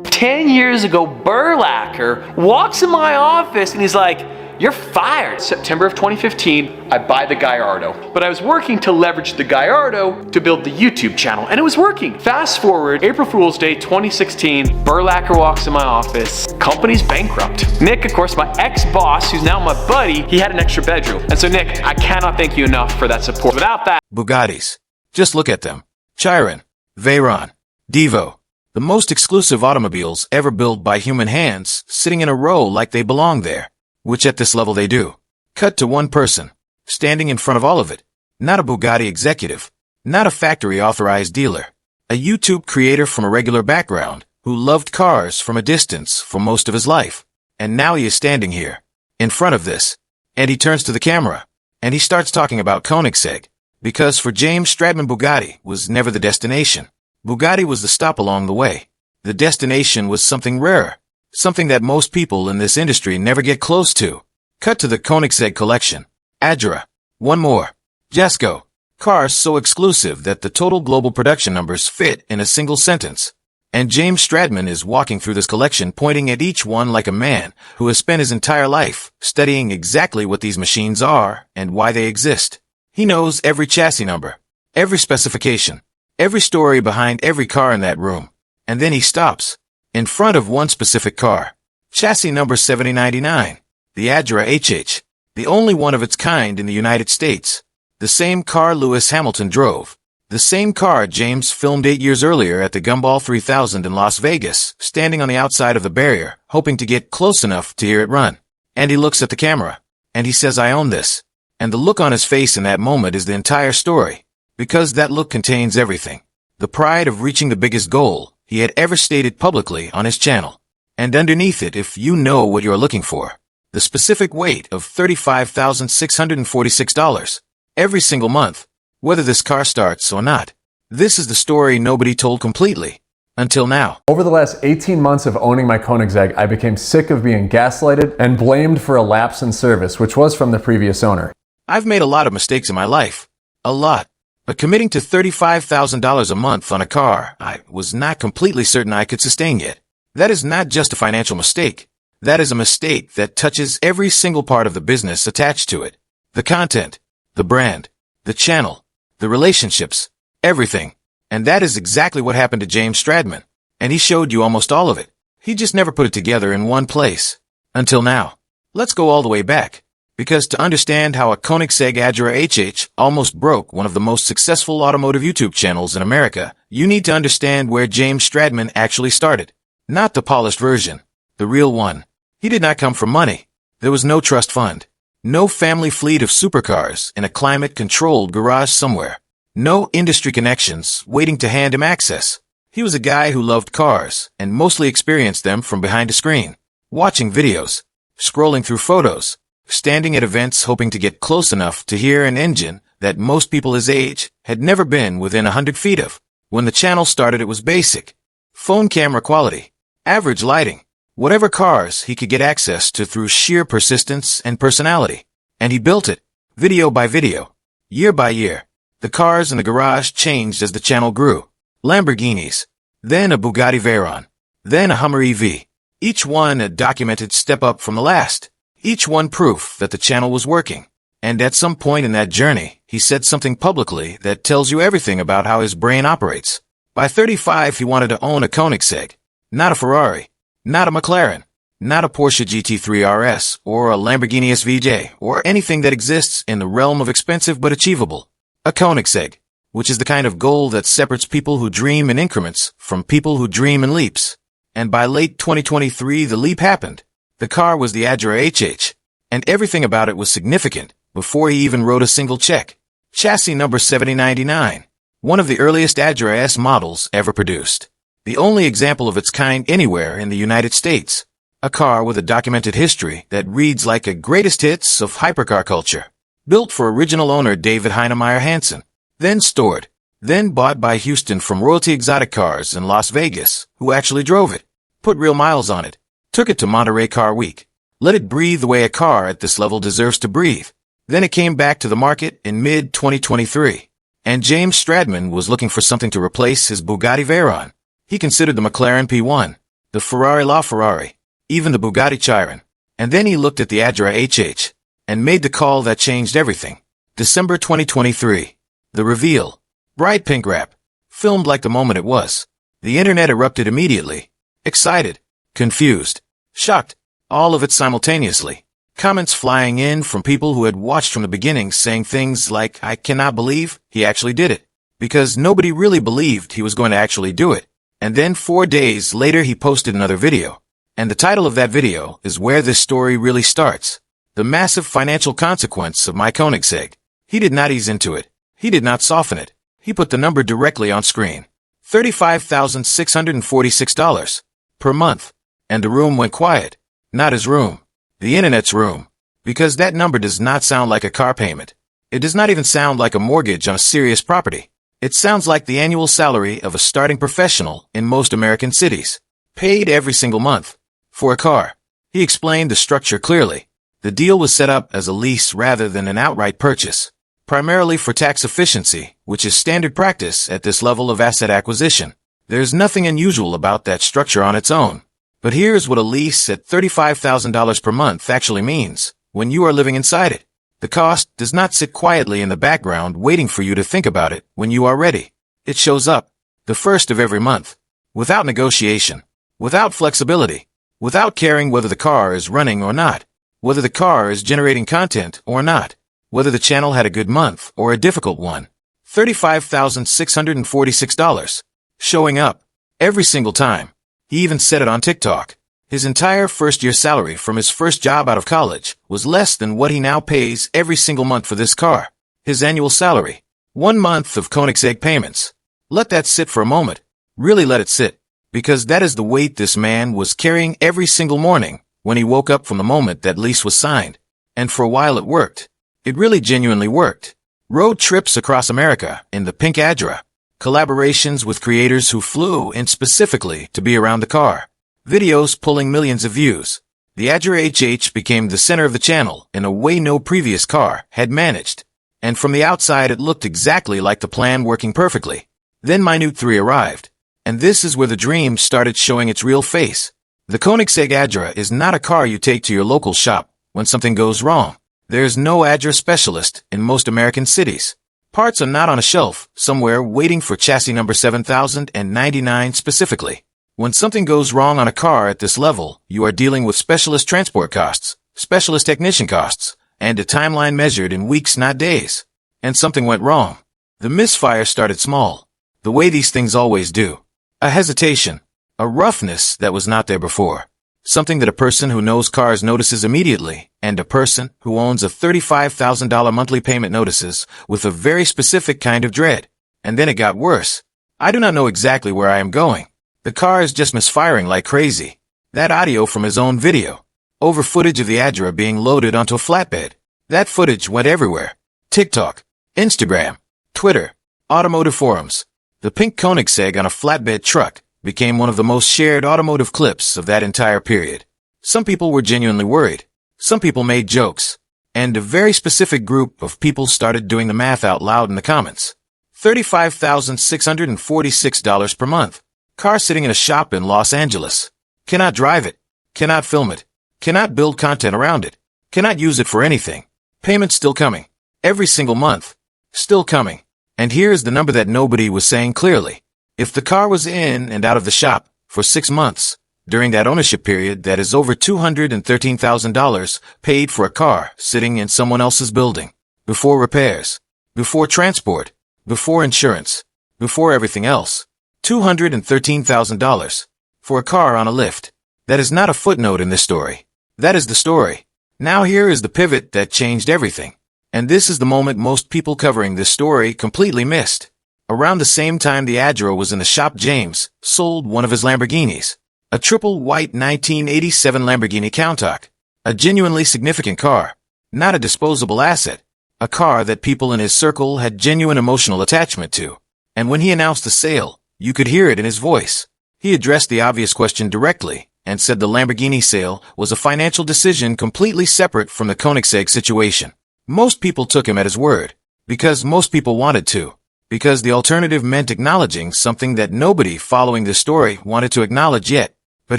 10 years ago, Burlacker walks in my office and he's like, "You're fired." September of 2015, I buy the Gallardo. But I was working to leverage the Gallardo to build the YouTube channel, and it was working. Fast forward, April Fool's Day 2016, Burlacker walks in my office, company's bankrupt. Nick, of course, my ex-boss, who's now my buddy, he had an extra bedroom. And so Nick, I cannot thank you enough for that support. Without that, Bugattis. Just look at them. Chiron, Veyron, Devo. The most exclusive automobiles ever built by human hands, sitting in a row like they belong there. Which at this level they do. Cut to one person, standing in front of all of it. Not a Bugatti executive, not a factory-authorized dealer. A YouTube creator from a regular background, who loved cars from a distance for most of his life. And now he is standing here, in front of this. And he turns to the camera, and he starts talking about Koenigsegg. Because for James Stradman, Bugatti was never the destination. Bugatti was the stop along the way. The destination was something rarer. Something that most people in this industry never get close to. Cut to the Koenigsegg collection. Adra. One more. Jasko. Cars so exclusive that the total global production numbers fit in a single sentence. And James Stradman is walking through this collection pointing at each one like a man who has spent his entire life studying exactly what these machines are and why they exist. He knows every chassis number, every specification, every story behind every car in that room. And then he stops. In front of one specific car. Chassis number 7099. The Adra HH. The only one of its kind in the United States. The same car Lewis Hamilton drove. The same car James filmed 8 years earlier at the Gumball 3000 in Las Vegas, standing on the outside of the barrier, hoping to get close enough to hear it run. And he looks at the camera. And he says, "I own this." And the look on his face in that moment is the entire story. Because that look contains everything. The pride of reaching the biggest goal he had ever stated publicly on his channel. And underneath it, if you know what you're looking for, the specific weight of $35,646 every single month, whether this car starts or not. This is the story nobody told completely. Until now. Over the last 18 months of owning my Koenigsegg, I became sick of being gaslighted and blamed for a lapse in service, which was from the previous owner. I've made a lot of mistakes in my life. A lot. But committing to $35,000 a month on a car, I was not completely certain I could sustain yet. That is not just a financial mistake. That is a mistake that touches every single part of the business attached to it. The content, the brand, the channel, the relationships, everything. And that is exactly what happened to James Stradman. And he showed you almost all of it. He just never put it together in one place. Until now. Let's go all the way back. Because to understand how a Koenigsegg Adra HH almost broke one of the most successful automotive YouTube channels in America, you need to understand where James Stradman actually started. Not the polished version. The real one. He did not come from money. There was no trust fund. No family fleet of supercars in a climate-controlled garage somewhere. No industry connections waiting to hand him access. He was a guy who loved cars and mostly experienced them from behind a screen. Watching videos. Scrolling through photos. Standing at events hoping to get close enough to hear an engine that most people his age had never been within 100 feet of. When the channel started, it was basic. Phone camera quality. Average lighting. Whatever cars he could get access to through sheer persistence and personality. And he built it, video by video, year by year. The cars in the garage changed as the channel grew. Lamborghinis. Then a Bugatti Veyron. Then a Hummer EV. Each one a documented step up from the last. Each one proof that the channel was working. And at some point in that journey, he said something publicly that tells you everything about how his brain operates. By 35, he wanted to own a Koenigsegg. Not a Ferrari. Not a McLaren. Not a Porsche GT3 RS or a Lamborghini SVJ or anything that exists in the realm of expensive but achievable. A Koenigsegg, which is the kind of goal that separates people who dream in increments from people who dream in leaps. And by late 2023, the leap happened. The car was the Adra HH, and everything about it was significant before he even wrote a single check. Chassis number 7099, one of the earliest Adra S models ever produced. The only example of its kind anywhere in the United States. A car with a documented history that reads like a greatest hits of hypercar culture. Built for original owner David Heinemeier Hansen. Then stored. Then bought by Houston from Royalty Exotic Cars in Las Vegas, who actually drove it. Put real miles on it. Took it to Monterey Car Week. Let it breathe the way a car at this level deserves to breathe. Then it came back to the market in mid-2023. And James Stradman was looking for something to replace his Bugatti Veyron. He considered the McLaren P1. the Ferrari LaFerrari, even the Bugatti Chiron. And then he looked at the Adra HH and made the call that changed everything. December 2023. The reveal. Bright pink wrap. Filmed like the moment it was. The internet erupted immediately. Excited. Confused. Shocked. All of it simultaneously. Comments flying in from people who had watched from the beginning saying things like, "I cannot believe he actually did it." Because nobody really believed he was going to actually do it. And then 4 days later he posted another video. And the title of that video is where this story really starts. The massive financial consequence of my Koenigsegg. He did not ease into it. He did not soften it. He put the number directly on screen. $35,646 per month. And the room went quiet. Not his room. The internet's room. Because that number does not sound like a car payment. It does not even sound like a mortgage on a serious property. It sounds like the annual salary of a starting professional in most American cities. Paid every single month. For a car. He explained the structure clearly. The deal was set up as a lease rather than an outright purchase. Primarily for tax efficiency, which is standard practice at this level of asset acquisition. There's nothing unusual about that structure on its own. But here's what a lease at $35,000 per month actually means when you are living inside it. The cost does not sit quietly in the background waiting for you to think about it when you are ready. It shows up, the first of every month, without negotiation, without flexibility, without caring whether the car is running or not, whether the car is generating content or not, whether the channel had a good month or a difficult one. $35,646. Showing up. Every single time. He even said it on TikTok. His entire first-year salary from his first job out of college was less than what he now pays every single month for this car. His annual salary. 1 month of Koenigsegg payments. Let that sit for a moment. Really let it sit. Because that is the weight this man was carrying every single morning when he woke up from the moment that lease was signed. And for a while it worked. It really genuinely worked. Road trips across America in the pink Adra. Collaborations with creators who flew in specifically to be around the car. Videos pulling millions of views. The Adra HH became the center of the channel in a way no previous car had managed. And from the outside it looked exactly like the plan working perfectly. Then Minute 3 arrived. And this is where the dream started showing its real face. The Koenigsegg Adra is not a car you take to your local shop when something goes wrong. There's no Adra specialist in most American cities. Parts are not on a shelf somewhere waiting for chassis number 7099 specifically. When something goes wrong on a car at this level, you are dealing with specialist transport costs, specialist technician costs, and a timeline measured in weeks, not days. And something went wrong. The misfire started small, the way these things always do. A hesitation, a roughness that was not there before. Something that a person who knows cars notices immediately, and a person who owns a $35,000 monthly payment notices with a very specific kind of dread. And then it got worse. I do not know exactly where I am going. The car is just misfiring like crazy. That audio from his own video. Over footage of the Adra being loaded onto a flatbed. That footage went everywhere. TikTok, Instagram, Twitter, automotive forums. The pink Koenigsegg on a flatbed truck became one of the most shared automotive clips of that entire period. Some people were genuinely worried. Some people made jokes. And a very specific group of people started doing the math out loud in the comments. $35,646 per month. Car sitting in a shop in Los Angeles. Cannot drive it. Cannot film it. Cannot build content around it. Cannot use it for anything. Payments still coming. Every single month. Still coming. And here is the number that nobody was saying clearly. If the car was in and out of the shop for 6 months, during that ownership period, that is over $213,000 paid for a car sitting in someone else's building. Before repairs. Before transport. Before insurance. Before everything else. $213,000. For a car on a lift. That is not a footnote in this story. That is the story. Now here is the pivot that changed everything. And this is the moment most people covering this story completely missed. Around the same time the Adra was in the shop, James sold one of his Lamborghinis. A triple white 1987 Lamborghini Countach. A genuinely significant car. Not a disposable asset. A car that people in his circle had genuine emotional attachment to. And when he announced the sale, you could hear it in his voice. He addressed the obvious question directly and said the Lamborghini sale was a financial decision completely separate from the Koenigsegg situation. Most people took him at his word. Because most people wanted to. Because the alternative meant acknowledging something that nobody following this story wanted to acknowledge yet. But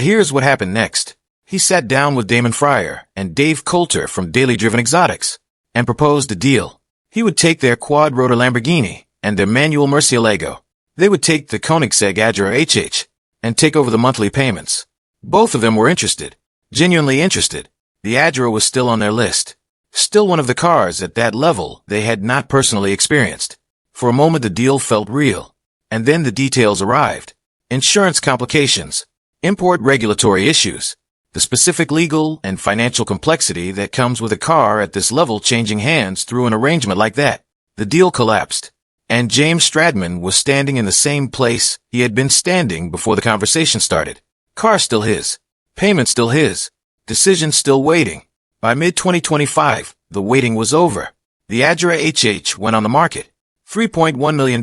here's what happened next. He sat down with Damon Fryer and Dave Coulter from Daily Driven Exotics and proposed a deal. He would take their quad-rotor Lamborghini and their manual Murcielago. They would take the Koenigsegg Agera HH and take over the monthly payments. Both of them were interested, genuinely interested. The Agera was still on their list, still one of the cars at that level they had not personally experienced. For a moment the deal felt real, and then the details arrived. Insurance complications, import regulatory issues, the specific legal and financial complexity that comes with a car at this level changing hands through an arrangement like that. The deal collapsed, and James Stradman was standing in the same place he had been standing before the conversation started. Car still his, payment still his, decision still waiting. By mid-2025, the waiting was over. The Agera HH went on the market. $3.1 million,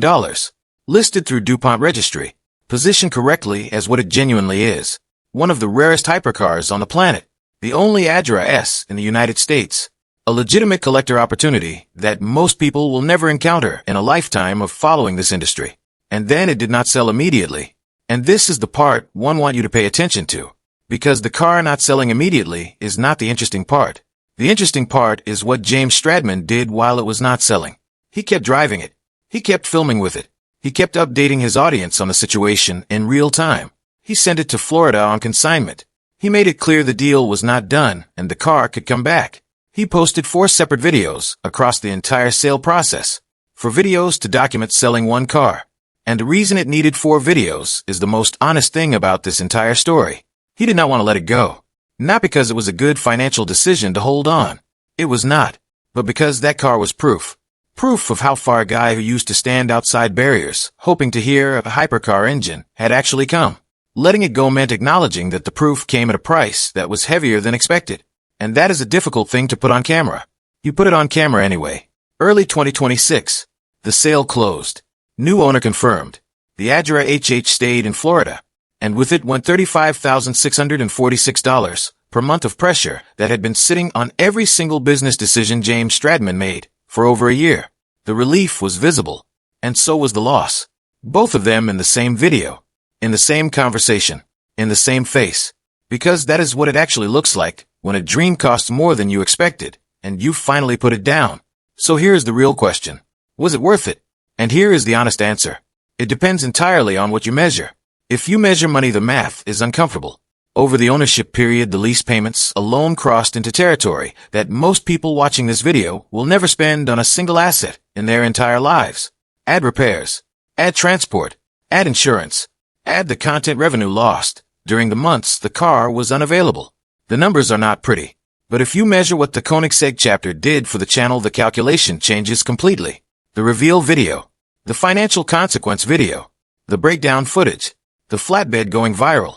listed through DuPont Registry, positioned correctly as what it genuinely is. One of the rarest hypercars on the planet, the only Agera S in the United States, a legitimate collector opportunity that most people will never encounter in a lifetime of following this industry. And then it did not sell immediately. And this is the part one want you to pay attention to, because the car not selling immediately is not the interesting part. The interesting part is what James Stradman did while it was not selling. He kept driving it. He kept filming with it. He kept updating his audience on the situation in real time. He sent it to Florida on consignment. He made it clear the deal was not done and the car could come back. He posted 4 separate videos across the entire sale process, for videos to document selling one car. And the reason it needed 4 videos is the most honest thing about this entire story. He did not want to let it go. Not because it was a good financial decision to hold on. It was not. But because that car was proof. Proof of how far a guy who used to stand outside barriers, hoping to hear of a hypercar engine, had actually come. Letting it go meant acknowledging that the proof came at a price that was heavier than expected. And that is a difficult thing to put on camera. You put it on camera anyway. Early 2026. The sale closed. New owner confirmed. The Agera HH stayed in Florida. And with it went $35,646 per month of pressure that had been sitting on every single business decision James Stradman made for over a year. The relief was visible, and so was the loss. Both of them in the same video, in the same conversation, in the same face. Because that is what it actually looks like when a dream costs more than you expected, and you finally put it down. So here's the real question. Was it worth it? And here is the honest answer. It depends entirely on what you measure. If you measure money, the math is uncomfortable. Over the ownership period, the lease payments alone crossed into territory that most people watching this video will never spend on a single asset in their entire lives. Add repairs, add transport, add insurance, add the content revenue lost during the months the car was unavailable. The numbers are not pretty, but if you measure what the Koenigsegg chapter did for the channel, the calculation changes completely. The reveal video, the financial consequence video, the breakdown footage, the flatbed going viral,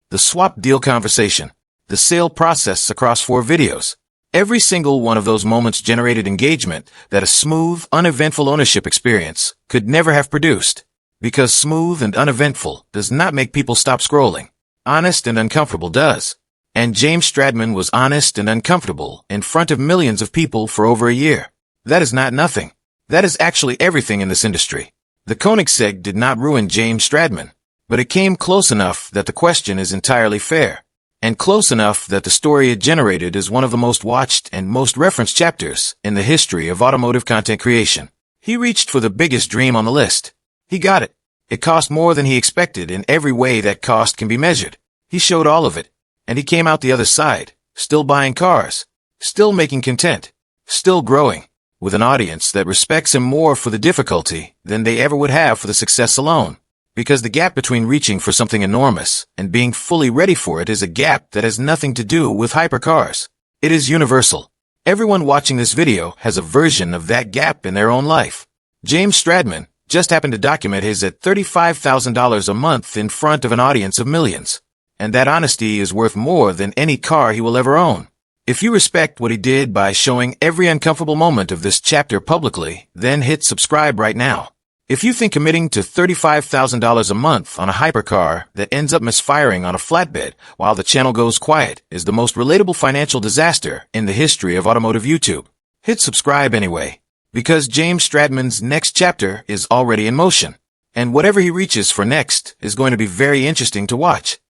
the swap deal conversation, the sale process across 4 videos. Every single one of those moments generated engagement that a smooth, uneventful ownership experience could never have produced. Because smooth and uneventful does not make people stop scrolling. Honest and uncomfortable does. And James Stradman was honest and uncomfortable in front of millions of people for over a year. That is not nothing. That is actually everything in this industry. The Koenigsegg did not ruin James Stradman. But it came close enough that the question is entirely fair, and close enough that the story it generated is one of the most watched and most referenced chapters in the history of automotive content creation. He reached for the biggest dream on the list. He got it. It cost more than he expected in every way that cost can be measured. He showed all of it, and he came out the other side, still buying cars, still making content, still growing, with an audience that respects him more for the difficulty than they ever would have for the success alone. Because the gap between reaching for something enormous and being fully ready for it is a gap that has nothing to do with hypercars. It is universal. Everyone watching this video has a version of that gap in their own life. James Stradman just happened to document his at $35,000 a month in front of an audience of millions. And that honesty is worth more than any car he will ever own. If you respect what he did by showing every uncomfortable moment of this chapter publicly, then hit subscribe right now. If you think committing to $35,000 a month on a hypercar that ends up misfiring on a flatbed while the channel goes quiet is the most relatable financial disaster in the history of automotive YouTube, hit subscribe anyway, because James Stradman's next chapter is already in motion, and whatever he reaches for next is going to be very interesting to watch.